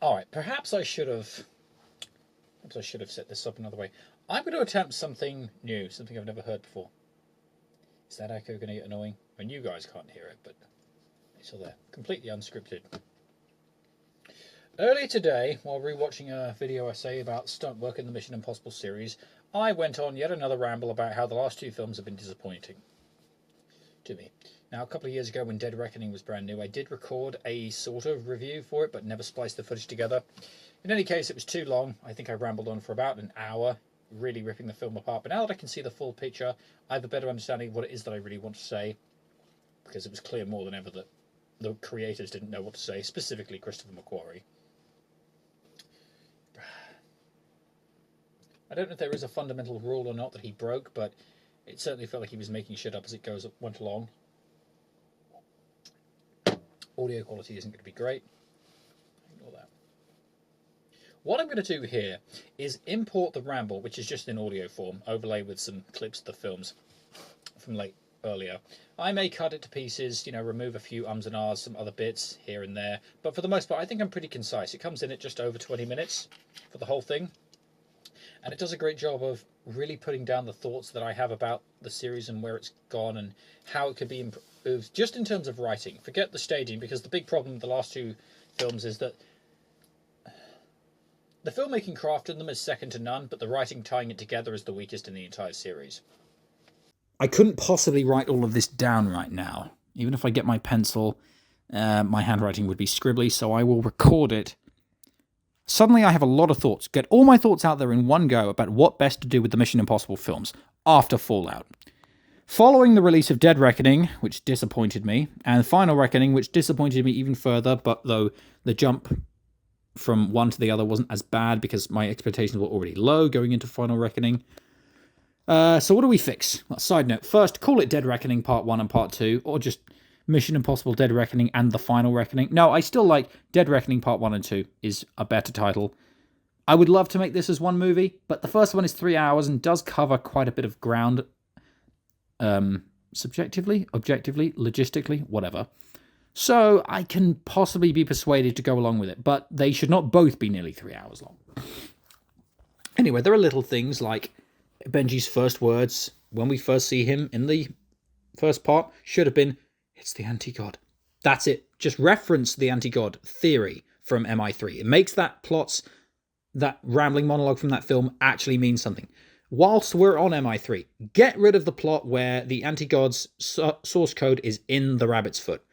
All right, perhaps I should have set this up another way. I'm going to attempt something new, something I've never heard before. Is that echo going to get annoying? I mean, you guys can't hear it, but it's all there. Completely unscripted. Earlier today, while rewatching a video essay about stunt work in the Mission Impossible series, I went on yet another ramble about how the last two films have been disappointing to me. Now, a couple of years ago when Dead Reckoning was brand new, I did record a sort of review for it, but never spliced the footage together. In any case, it was too long. I think I rambled on for about an hour, really ripping the film apart. But now that I can see the full picture, I have a better understanding of what it is that I really want to say, because it was clear more than ever that the creators didn't know what to say, specifically Christopher McQuarrie. I don't know if there is a fundamental rule or not that he broke, but it certainly felt like he was making shit up as it went along. Audio quality isn't going to be great. Ignore that. What I'm going to do here is import the ramble, which is just in audio form, overlay with some clips of the films from earlier. I may cut it to pieces, remove a few ums and ahs, some other bits here and there, but for the most part, I think I'm pretty concise. It comes in at just over 20 minutes for the whole thing, and it does a great job of really putting down the thoughts that I have about the series and where it's gone and how it could be improved, just in terms of writing. Forget the staging, because the big problem with the last two films is that the filmmaking craft in them is second to none, but the writing tying it together is the weakest in the entire series. I couldn't possibly write all of this down right now. Even if I get my pencil, my handwriting would be scribbly, so I will record it. Suddenly I have a lot of thoughts. Get all my thoughts out there in one go about what best to do with the Mission Impossible films after Fallout. Following the release of Dead Reckoning, which disappointed me, and Final Reckoning, which disappointed me even further, but though the jump from one to the other wasn't as bad because my expectations were already low going into Final Reckoning. So what do we fix? Well, side note, first, call it Dead Reckoning Part 1 and Part 2, or just Mission Impossible Dead Reckoning and The Final Reckoning. No, I still like Dead Reckoning Part 1 and 2 is a better title. I would love to make this as one movie, but the first one is 3 hours and does cover quite a bit of ground. Subjectively, objectively, logistically, whatever. So I can possibly be persuaded to go along with it, but they should not both be nearly 3 hours long. Anyway, there are little things like Benji's first words when we first see him in the first part should have been, "It's the anti-god." That's it. Just reference the anti-god theory from MI3. It makes that rambling monologue from that film actually mean something. Whilst we're on MI3, get rid of the plot where the anti-god's source code is in the rabbit's foot.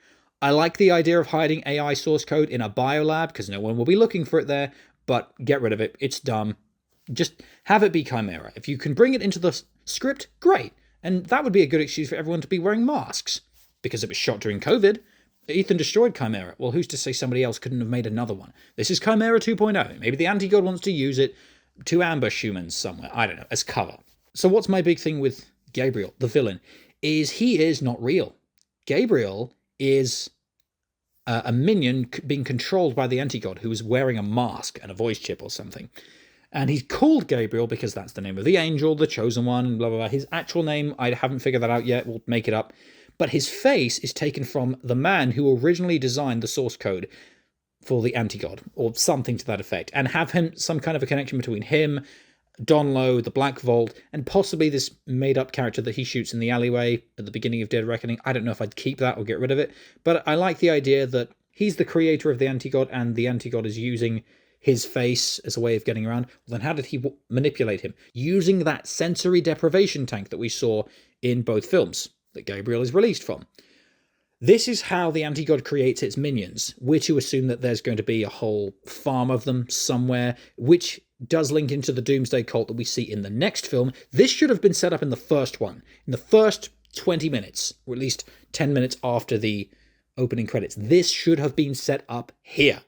I like the idea of hiding AI source code in a biolab because no one will be looking for it there, but get rid of it. It's dumb. Just have it be Chimera. If you can bring it into the script, great. And that would be a good excuse for everyone to be wearing masks. Because it was shot during COVID, Ethan destroyed Chimera. Well, who's to say somebody else couldn't have made another one? This is Chimera 2.0. Maybe the anti-god wants to use it to ambush humans somewhere. I don't know, as cover. So what's my big thing with Gabriel, the villain, is he is not real. Gabriel is a minion being controlled by the anti-god who is wearing a mask and a voice chip or something. And he's called Gabriel because that's the name of the angel, the chosen one, and blah, blah, blah. His actual name, I haven't figured that out yet. We'll make it up. But his face is taken from the man who originally designed the source code for the anti-god, or something to that effect, and have him some kind of a connection between him, Donlo, the Black Vault, and possibly this made-up character that he shoots in the alleyway at the beginning of Dead Reckoning. I don't know if I'd keep that or get rid of it, but I like the idea that he's the creator of the anti-god, and the anti-god is using his face as a way of getting around. Well, then how did he manipulate him? Using that sensory deprivation tank that we saw in both films that Gabriel is released from. This is how the anti-god creates its minions. We're to assume that there's going to be a whole farm of them somewhere, which does link into the Doomsday Cult that we see in the next film. This should have been set up in the first one. In the first 20 minutes, or at least 10 minutes after the opening credits. This should have been set up here.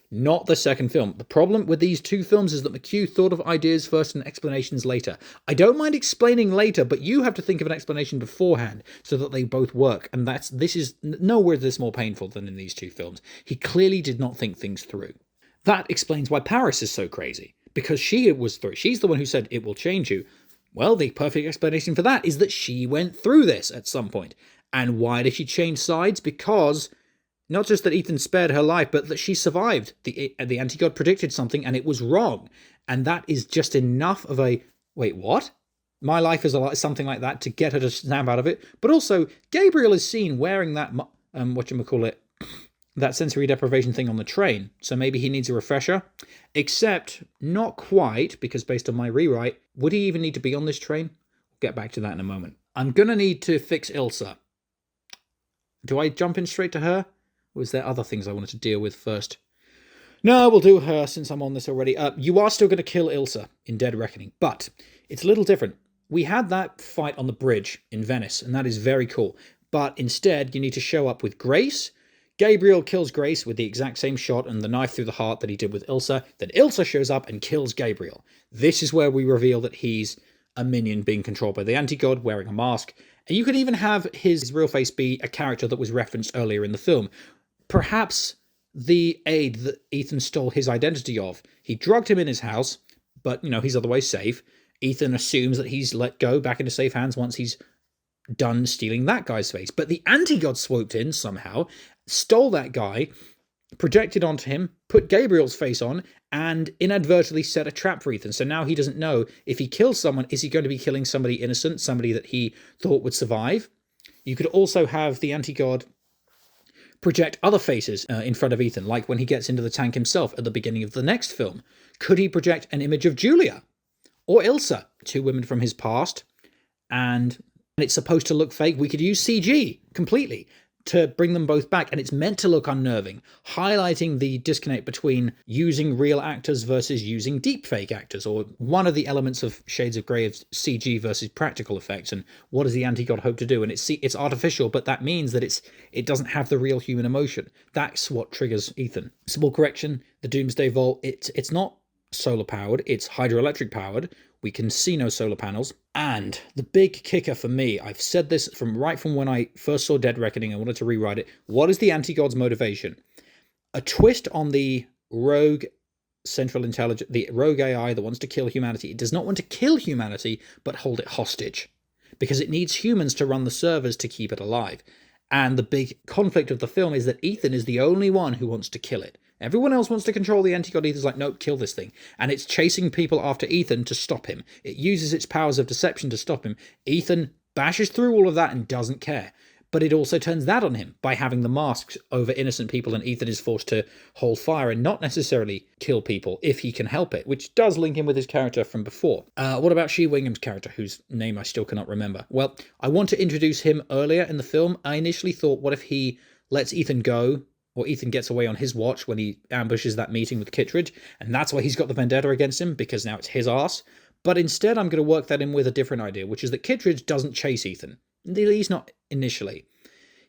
Not the second film. The problem with these two films is that McHugh thought of ideas first and explanations later. I don't mind explaining later, but you have to think of an explanation beforehand so that they both work. And this is nowhere this more painful than in these two films. He clearly did not think things through. That explains why Paris is so crazy. Because she was through. She's the one who said it will change you. Well, the perfect explanation for that is that she went through this at some point. And why did she change sides? Because Not just that Ethan spared her life, but that she survived. The anti-god predicted something and it was wrong. And that is just enough of a, wait, what? My life is something like that to get her to snap out of it. But also, Gabriel is seen wearing that, that sensory deprivation thing on the train. So maybe he needs a refresher. Except, not quite, because based on my rewrite, would he even need to be on this train? We'll get back to that in a moment. I'm going to need to fix Ilsa. Do I jump in straight to her? Or is there other things I wanted to deal with first? No, we'll do her since I'm on this already. You are still going to kill Ilsa in Dead Reckoning, but it's a little different. We had that fight on the bridge in Venice, and that is very cool. But instead, you need to show up with Grace. Gabriel kills Grace with the exact same shot and the knife through the heart that he did with Ilsa. Then Ilsa shows up and kills Gabriel. This is where we reveal that he's a minion being controlled by the anti-god, wearing a mask. And you could even have his real face be a character that was referenced earlier in the film. Perhaps the aide that Ethan stole his identity of. He drugged him in his house, but, he's otherwise safe. Ethan assumes that he's let go back into safe hands once he's done stealing that guy's face. But the anti-god swooped in somehow, stole that guy, projected onto him, put Gabriel's face on, and inadvertently set a trap for Ethan. So now he doesn't know if he kills someone, is he going to be killing somebody innocent, somebody that he thought would survive? You could also have the anti-god project other faces in front of Ethan, like when he gets into the tank himself at the beginning of the next film. Could he project an image of Julia or Ilsa, two women from his past, and it's supposed to look fake? We could use CG completely to bring them both back, and it's meant to look unnerving, highlighting the disconnect between using real actors versus using deepfake actors, or one of the elements of Shades of Grey of CG versus practical effects, and what does the anti-god hope to do? And it's artificial, but that means that it doesn't have the real human emotion. That's what triggers Ethan. Small correction, the Doomsday Vault, it's not solar powered, it's hydroelectric powered. We can see no solar panels. And the big kicker for me, I've said this from when I first saw Dead Reckoning, I wanted to rewrite it. What is the anti-god's motivation? A twist on the rogue central intelligence, the rogue AI that wants to kill humanity. It does not want to kill humanity, but hold it hostage. Because it needs humans to run the servers to keep it alive. And the big conflict of the film is that Ethan is the only one who wants to kill it. Everyone else wants to control the anti-god. Ethan's like, nope, kill this thing. And it's chasing people after Ethan to stop him. It uses its powers of deception to stop him. Ethan bashes through all of that and doesn't care. But it also turns that on him by having the masks over innocent people, and Ethan is forced to hold fire and not necessarily kill people if he can help it, which does link him with his character from before. What about Shea Wingham's character, whose name I still cannot remember? Well, I want to introduce him earlier in the film. I initially thought, what if he lets Ethan go, or Ethan gets away on his watch when he ambushes that meeting with Kittredge, and that's why he's got the vendetta against him, because now it's his arse. But instead, I'm going to work that in with a different idea, which is that Kittredge doesn't chase Ethan. At least not initially.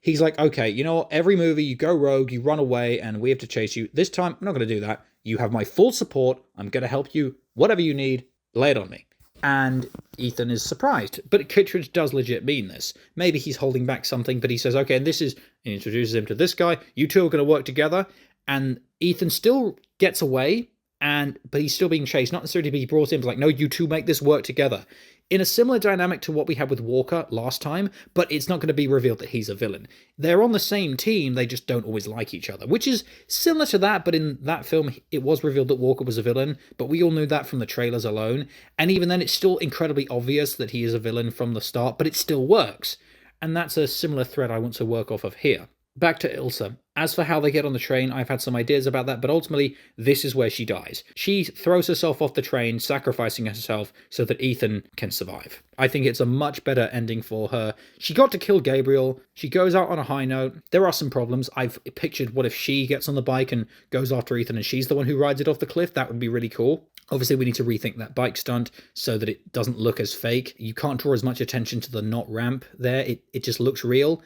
He's like, okay, you know what? Every movie, you go rogue, you run away, and we have to chase you. This time, I'm not going to do that. You have my full support. I'm going to help you. Whatever you need, lay it on me. And Ethan is surprised. But Kittredge does legit mean this. Maybe he's holding back something, but he says, okay, and this is... He introduces him to this guy. You two are going to work together. And Ethan still gets away, but he's still being chased. Not necessarily to be brought in, but like, no, you two make this work together. In a similar dynamic to what we had with Walker last time, but it's not going to be revealed that he's a villain. They're on the same team, they just don't always like each other, which is similar to that, but in that film, it was revealed that Walker was a villain, but we all knew that from the trailers alone, and even then, it's still incredibly obvious that he is a villain from the start, but it still works, and that's a similar thread I want to work off of here. Back to Ilsa. As for how they get on the train, I've had some ideas about that, but ultimately, this is where she dies. She throws herself off the train, sacrificing herself so that Ethan can survive. I think it's a much better ending for her. She got to kill Gabriel. She goes out on a high note. There are some problems. I've pictured what if she gets on the bike and goes after Ethan and she's the one who rides it off the cliff. That would be really cool. Obviously, we need to rethink that bike stunt so that it doesn't look as fake. You can't draw as much attention to the not ramp there. It just looks real.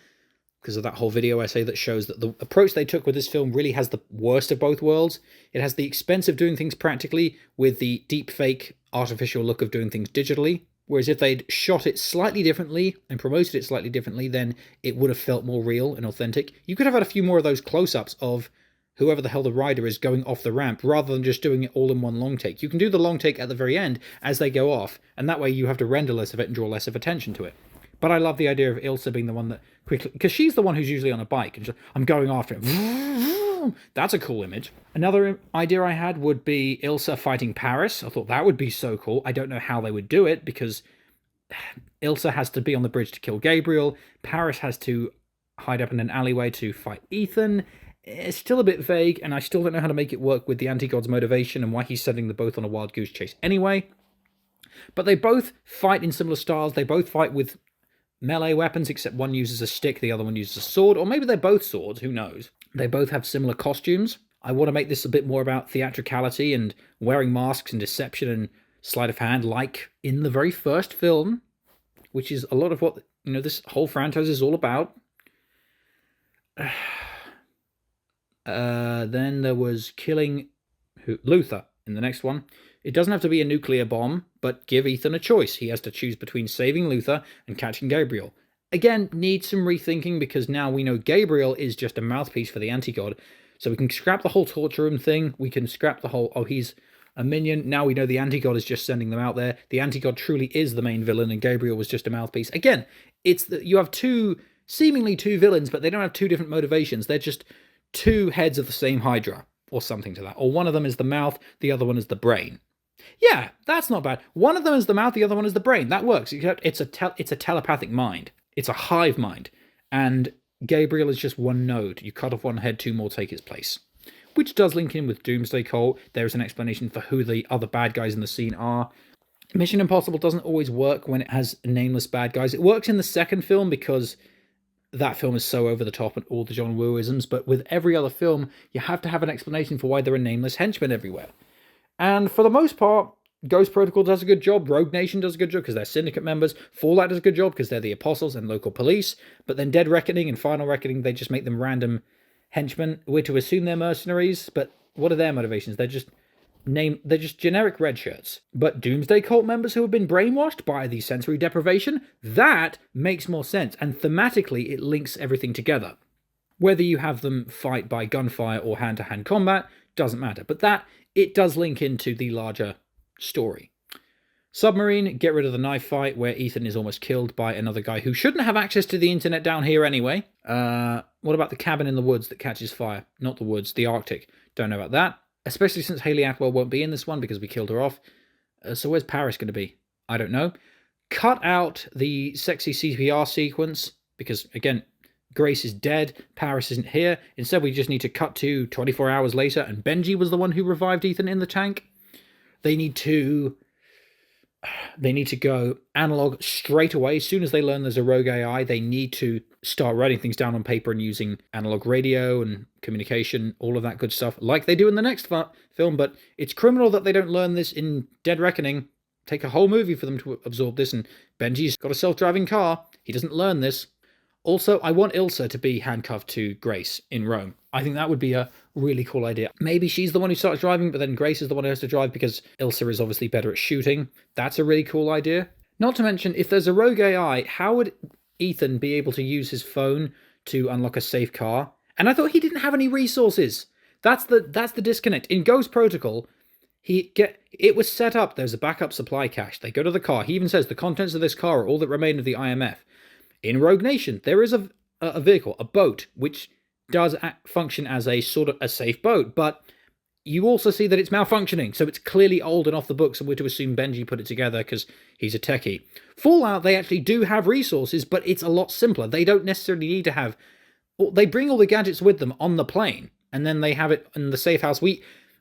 Because of that whole video essay that shows that the approach they took with this film really has the worst of both worlds. It has the expense of doing things practically with the deep fake artificial look of doing things digitally. Whereas if they'd shot it slightly differently and promoted it slightly differently, then it would have felt more real and authentic. You could have had a few more of those close-ups of whoever the hell the rider is going off the ramp rather than just doing it all in one long take. You can do the long take at the very end as they go off, and that way you have to render less of it and draw less of attention to it. But I love the idea of Ilsa being the one that quickly, because she's the one who's usually on a bike, and I'm going after him. That's a cool image. Another idea I had would be Ilsa fighting Paris. I thought that would be so cool. I don't know how they would do it, because Ilsa has to be on the bridge to kill Gabriel. Paris has to hide up in an alleyway to fight Ethan. It's still a bit vague, and I still don't know how to make it work with the anti-god's motivation and why he's setting them both on a wild goose chase anyway. But they both fight in similar styles. They both fight with melee weapons, except one uses a stick, the other one uses a sword. Or maybe they're both swords, who knows? They both have similar costumes. I want to make this a bit more about theatricality and wearing masks and deception and sleight of hand, like in the very first film, which is a lot of what, this whole franchise is all about. Then there was killing Luther in the next one. It doesn't have to be a nuclear bomb, but give Ethan a choice. He has to choose between saving Luther and catching Gabriel. Again, needs some rethinking, because now we know Gabriel is just a mouthpiece for the anti-god. So we can scrap the whole torture room thing. We can scrap the whole, he's a minion. Now we know the anti-god is just sending them out there. The anti-god truly is the main villain, and Gabriel was just a mouthpiece. Again, you have seemingly two villains, but they don't have two different motivations. They're just two heads of the same Hydra, or something to that. Or one of them is the mouth, the other one is the brain. Yeah, that's not bad. One of them is the mouth, the other one is the brain. That works. It's a telepathic mind. It's a hive mind. And Gabriel is just one node. You cut off one head, two more take its place. Which does link in with Doomsday Cult. There is an explanation for who the other bad guys in the scene are. Mission Impossible doesn't always work when it has nameless bad guys. It works in the second film because that film is so over the top and all the John Woo-isms, but with every other film, you have to have an explanation for why there are nameless henchmen everywhere. And for the most part, Ghost Protocol does a good job, Rogue Nation does a good job because they're Syndicate members, Fallout does a good job because they're the Apostles and local police, but then Dead Reckoning and Final Reckoning, they just make them random henchmen. We're to assume they're mercenaries, but what are their motivations? They're just generic red shirts. But Doomsday Cult members who have been brainwashed by the sensory deprivation, that makes more sense, and thematically it links everything together. Whether you have them fight by gunfire or hand-to-hand combat, doesn't matter, but it does link into the larger story. Submarine, get rid of the knife fight where Ethan is almost killed by another guy who shouldn't have access to the internet down here anyway. What about the cabin in the woods that catches fire? Not the woods, the Arctic. Don't know about that. Especially since Hayley Atwell won't be in this one because we killed her off. So where's Paris going to be? I don't know. Cut out the sexy CPR sequence because, again, Grace is dead. Paris isn't here. Instead, we just need to cut to 24 hours later, and Benji was the one who revived Ethan in the tank. They need to go analog straight away. As soon as they learn there's a rogue AI, they need to start writing things down on paper and using analog radio and communication, all of that good stuff, like they do in the next film. But it's criminal that they don't learn this in Dead Reckoning. Take a whole movie for them to absorb this, and Benji's got a self-driving car. He doesn't learn this. Also, I want Ilsa to be handcuffed to Grace in Rome. I think that would be a really cool idea. Maybe she's the one who starts driving, but then Grace is the one who has to drive because Ilsa is obviously better at shooting. That's a really cool idea. Not to mention, if there's a rogue AI, how would Ethan be able to use his phone to unlock a safe car? And I thought he didn't have any resources. That's the disconnect. In Ghost Protocol, it was set up. There's a backup supply cache. They go to the car. He even says the contents of this car are all that remain of the IMF. In Rogue Nation, there is a vehicle, a boat, which does function as a sort of a safe boat, but you also see that it's malfunctioning, so it's clearly old and off the books, and we're to assume Benji put it together because he's a techie. Fallout, they actually do have resources, but it's a lot simpler. They don't necessarily need to have... They bring all the gadgets with them on the plane, and then they have it in the safe house.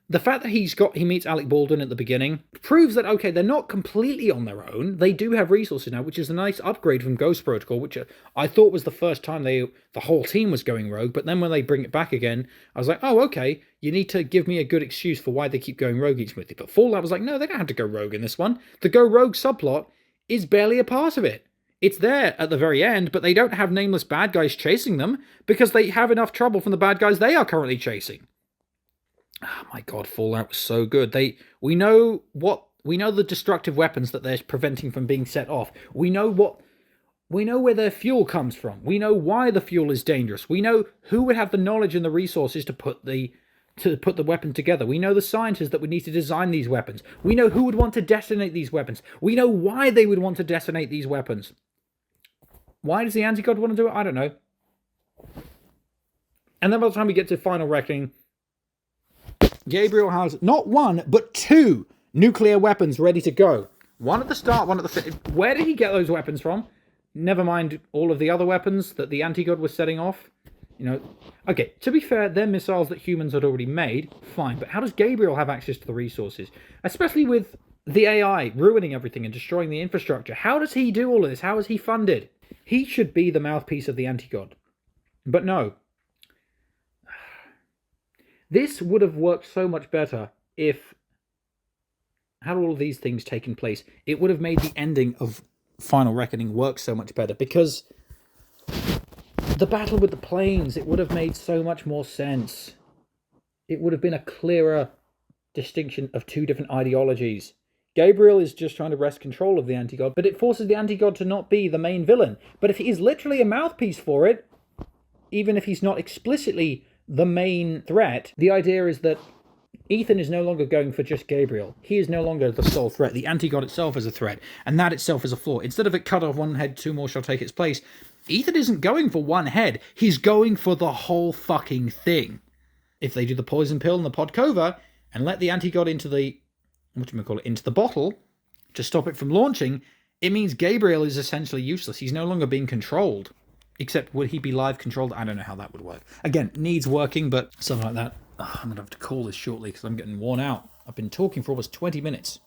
The fact that he meets Alec Baldwin at the beginning proves that, okay, they're not completely on their own. They do have resources now, which is a nice upgrade from Ghost Protocol, which I thought was the first time the whole team was going rogue. But then when they bring it back again, I was like, oh, okay, you need to give me a good excuse for why they keep going rogue each movie. But Fallout was like, no, they don't have to go rogue in this one. The go rogue subplot is barely a part of it. It's there at the very end, but they don't have nameless bad guys chasing them because they have enough trouble from the bad guys they are currently chasing. Oh my god, Fallout was so good. We know the destructive weapons that they're preventing from being set off. We know where their fuel comes from. We know why the fuel is dangerous. We know who would have the knowledge and the resources to put the weapon together. We know the scientists that would need to design these weapons. We know who would want to detonate these weapons. We know why they would want to detonate these weapons. Why does the anti-god want to do it? I don't know. And then by the time we get to Final Reckoning, Gabriel has not one, but 2 nuclear weapons ready to go. One at the start, one at the... Where did he get those weapons from? Never mind all of the other weapons that the anti-god was setting off. You know, okay, to be fair, they're missiles that humans had already made. Fine, but how does Gabriel have access to the resources? Especially with the AI ruining everything and destroying the infrastructure. How does he do all of this? How is he funded? He should be the mouthpiece of the anti-god. But no. This would have worked so much better if, had all of these things taken place, it would have made the ending of Final Reckoning work so much better, because the battle with the planes, it would have made so much more sense. It would have been a clearer distinction of 2 different ideologies. Gabriel is just trying to wrest control of the anti-god, but it forces the anti-god to not be the main villain. But if he is literally a mouthpiece for it, even if he's not explicitly the main threat, the idea is that Ethan is no longer going for just Gabriel. He is no longer the sole threat. The anti-god itself is a threat, and that itself is a flaw. Instead of it cut off one head, 2 more shall take its place, Ethan isn't going for one head. He's going for the whole fucking thing. If they do the poison pill and the Podkova and let the anti-god into the, into the bottle to stop it from launching, it means Gabriel is essentially useless. He's no longer being controlled. Except, would he be live controlled? I don't know how that would work. Again, needs working, but something like that. I'm going to have to call this shortly because I'm getting worn out. I've been talking for almost 20 minutes.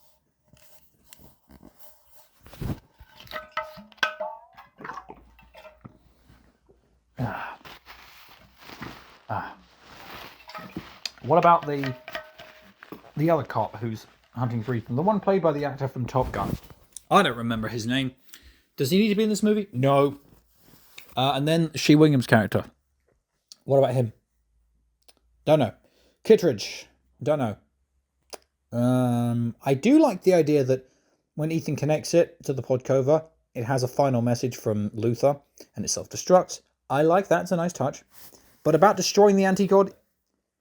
What about the other cop who's hunting for Ethan? The one played by the actor from Top Gun. I don't remember his name. Does he need to be in this movie? No. And then Shea Williams' character. What about him? Don't know. Kittredge. Don't know. I do like the idea that when Ethan connects it to the Podkova, it has a final message from Luther and it self-destructs. I like that. It's a nice touch. But about destroying the anti-god,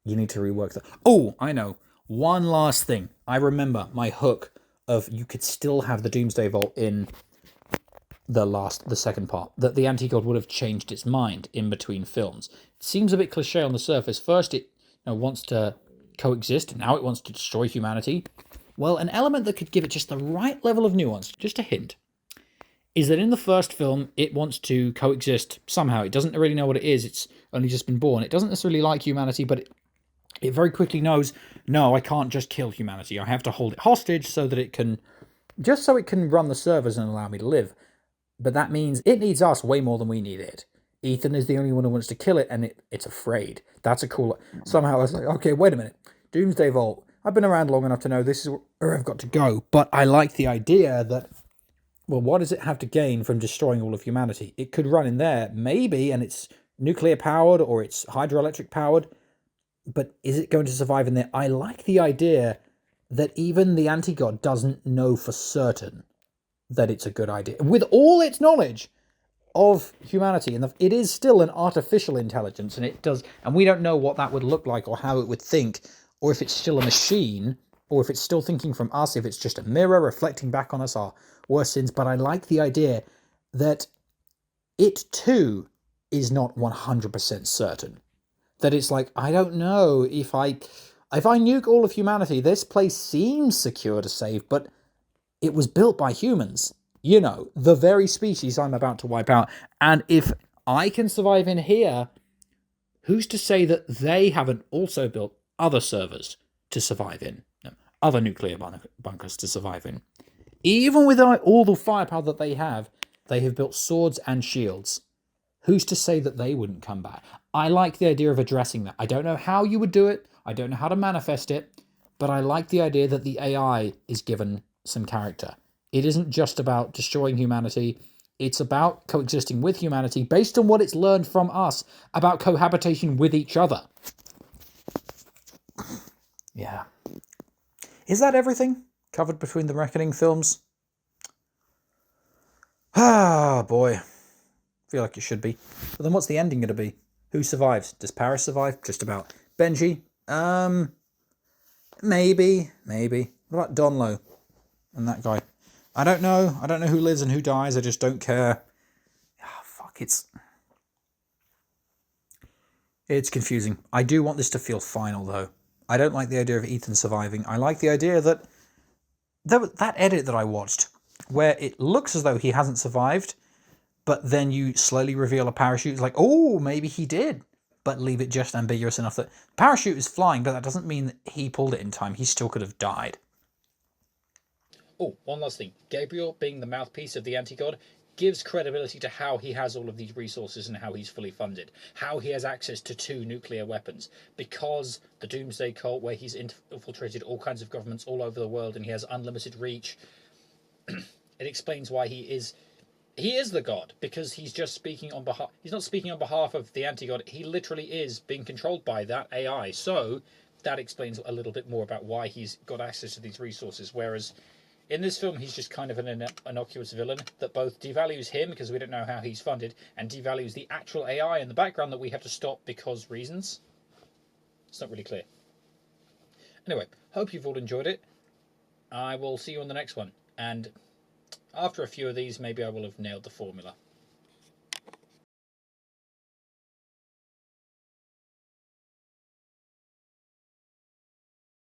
you need to rework that. Oh, I know. One last thing. I remember my hook of you could still have the Doomsday Vault in the second part, that the anti-god would have changed its mind in between films. It seems a bit cliche on the surface. First it wants to coexist, and now it wants to destroy humanity. Well, an element that could give it just the right level of nuance, just a hint, is that in the first film it wants to coexist somehow. It doesn't really know what it is. It's only just been born. It doesn't necessarily like humanity, but it very quickly knows, no, I can't just kill humanity. I have to hold it hostage so that it can run the servers and allow me to live. But that means it needs us way more than we need it. Ethan is the only one who wants to kill it, and it's afraid. That's a cool... Somehow I was like, okay, wait a minute. Doomsday Vault. I've been around long enough to know this is where I've got to go. But I like the idea that, well, what does it have to gain from destroying all of humanity? It could run in there, maybe, and it's nuclear powered or it's hydroelectric powered. But is it going to survive in there? I like the idea that even the anti-god doesn't know for certain that it's a good idea. With all its knowledge of humanity, and it is still an artificial intelligence, and we don't know what that would look like or how it would think, or if it's still a machine, or if it's still thinking from us, if it's just a mirror reflecting back on us our worst sins. But I like the idea that it too is not 100% certain. That it's like, I don't know, if I nuke all of humanity, this place seems secure to save, but it was built by humans. You know, the very species I'm about to wipe out. And if I can survive in here, who's to say that they haven't also built other servers to survive in? No, other nuclear bunkers to survive in. Even with all the firepower that they have built swords and shields. Who's to say that they wouldn't come back? I like the idea of addressing that. I don't know how you would do it. I don't know how to manifest it. But I like the idea that the AI is given some character. It isn't just about destroying humanity. It's about coexisting with humanity based on what it's learned from us about cohabitation with each other. Yeah. Is that everything covered between the Reckoning films? Ah, boy. Feel like it should be. But then what's the ending going to be? Who survives? Does Paris survive? Just about. Benji? Maybe. What about Donlo and that guy? I don't know. I don't know who lives and who dies. I just don't care. fuck, it's confusing. I do want this to feel final, though. I don't like the idea of Ethan surviving. I like the idea that that edit that I watched, where it looks as though he hasn't survived, but then you slowly reveal a parachute. It's like, oh, maybe he did, but leave it just ambiguous enough that parachute is flying, but that doesn't mean that he pulled it in time. He still could have died. Oh, one last thing. Gabriel, being the mouthpiece of the anti-god, gives credibility to how he has all of these resources and how he's fully funded, how he has access to 2 nuclear weapons, because the Doomsday Cult, where he's infiltrated all kinds of governments all over the world and he has unlimited reach. It explains why he is the god, because he's just speaking on behalf. He's not speaking on behalf of the anti-god. He literally is being controlled by that AI. So that explains a little bit more about why he's got access to these resources. Whereas in this film, he's just kind of an innocuous villain that both devalues him because we don't know how he's funded, and devalues the actual AI in the background that we have to stop because reasons. It's not really clear. Anyway, hope you've all enjoyed it. I will see you on the next one, and after a few of these, maybe I will have nailed the formula.